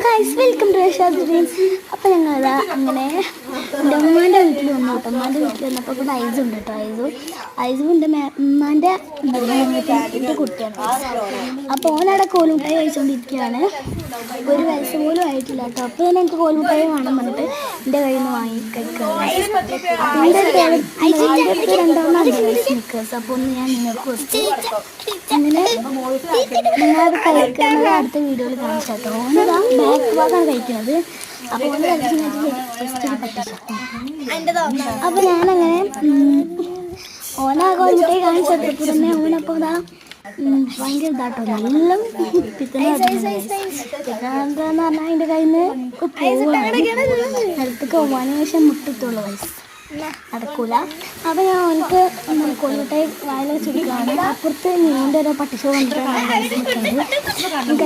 Guys welcome to dreams. അപ്പോൾ ഞങ്ങളിതാ അങ്ങനെ എൻ്റെ ഉമ്മാൻ്റെ വീട്ടിൽ വന്നു കേട്ടോ. ഉമ്മാൻ്റെ വീട്ടിൽ വന്നപ്പോൾ ഇവിടെ ഐസ് ഉണ്ട് കേട്ടോ. ഐസും എൻ്റെ ഉമ്മാൻ്റെ കുട്ടിയാണ്. അപ്പോൾ ഓനവിടെ കോലുമുട്ടായി കഴിച്ചുകൊണ്ടിരിക്കുകയാണ്. 1 വയസ്സ് പോലും ആയിട്ടില്ല കേട്ടോ. അപ്പോൾ ഞാൻ എനിക്ക് കോലുമുട്ടായി വേണം പറഞ്ഞിട്ട് എൻ്റെ കയ്യിൽ നിന്ന് വാങ്ങി കഴിക്കുകയാണ്. എൻ്റെ രണ്ടെണ്ണം സ്നിക്കേഴ്സ്. അപ്പോൾ ഒന്ന് ഞാൻ നിങ്ങൾക്ക് കൊടുത്തു. അങ്ങനെ നിങ്ങളത് കഴിക്കുന്നത് അടുത്ത വീഡിയോയിൽ കാണിച്ചു കേട്ടോ. ഓനതാ ബാക്ക് ഭാഗമാണ് കഴിക്കുന്നത്. അപ്പോൾ ഓന് കഴിച്ചിട്ട് പറ്റിച്ചു. അപ്പോൾ ഞാനങ്ങനെ ഓനാ കോഴിമുട്ടയെ കാണിച്ചപ്പോൾ തന്നെ ഓനപ്പോൾ ഇതാ ഭയങ്കര ഇതാട്ടോ. നല്ല പിത്തനെന്ന് പറഞ്ഞാൽ അതിൻ്റെ കയ്യിൽ നിന്ന് പോവുകയാണ്. അടുത്തൊക്കെ പോകാനും ശേഷം മുട്ടത്തുള്ളൂ വയസ്സ് നടക്കൂല. അപ്പോൾ ഞാൻ അവനക്ക് കോഴിമുട്ടായി വായിൽ വെച്ചെടുക്കുകയാണ്. അപ്പുറത്ത് നീണ്ട ഒരു പട്ടിഷോ വന്നിട്ടാണ് കഴിക്കുന്നുണ്ടില്ല. അവൻ്റെ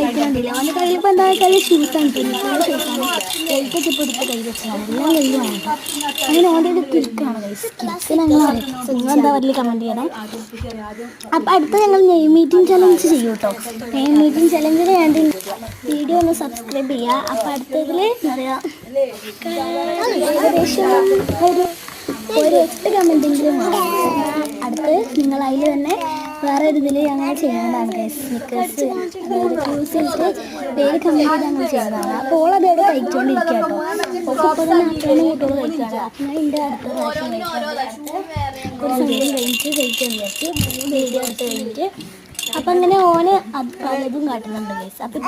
കയ്യിൽ ഇപ്പോൾ എന്താ വെച്ചാൽ ഷൂസാണ്. ഷൂസാണ് വെയിറ്റൊക്കെ ഇപ്പോൾ എടുത്ത് കൈ വെച്ചതാണ്. എല്ലാം കഴിയുമാണ് കേട്ടോ. അങ്ങനെ ഓൻ്റെ ഒരു കിൽക്കാണ് കൈസ്. കിൽക്ക് നിങ്ങളെന്താ വലിയ കമൻറ്റ് ചെയ്യണം. അപ്പം അടുത്ത് ഞങ്ങൾ നെയിം മീറ്റിംഗ് ചലഞ്ച് ചെയ്യും കേട്ടോ. നെയിം മീറ്റിംഗ് ചലഞ്ചിന് വേണ്ടി വീഡിയോ ഒന്ന് സബ്സ്ക്രൈബ് ചെയ്യുക. അപ്പം അടുത്തതിൽ എന്താ പറയുക ഏകദേശം ഒരു 8 കമൻറ്റെങ്കിലും അടുത്ത് നിങ്ങൾ അതിൽ തന്നെ വേറെ ഒരു ഇതിൽ അങ്ങനെ ചെയ്യുന്നതാണ് ഗൈസ്. സ്നിക്കേഴ്സ് അതായത് ചൂസ് ചെയ്തിട്ട് പേര് കമൻറ്റ് ചെയ്ത് അങ്ങനെ ചെയ്യുന്നതാണ്. അപ്പോൾ ഓളതോടെ കഴിച്ചുകൊണ്ടിരിക്കുക കേട്ടോ. ഓക്കെ ഇപ്പോൾ തന്നെ അത്രയും കൂട്ടോട് കഴിക്കുകയാണ്. അപ്പം ഞാൻ എൻ്റെ അടുത്ത പ്രാവശ്യം ഒരു സമയം കഴിഞ്ഞിട്ട് കഴിക്കാൻ വിചാരിച്ച് വീഡിയോ എടുത്ത് കഴിഞ്ഞിട്ട് അപ്പം അങ്ങനെ ഓന് പലതും കാട്ടുന്നുണ്ട് ഗൈസ്. അപ്പം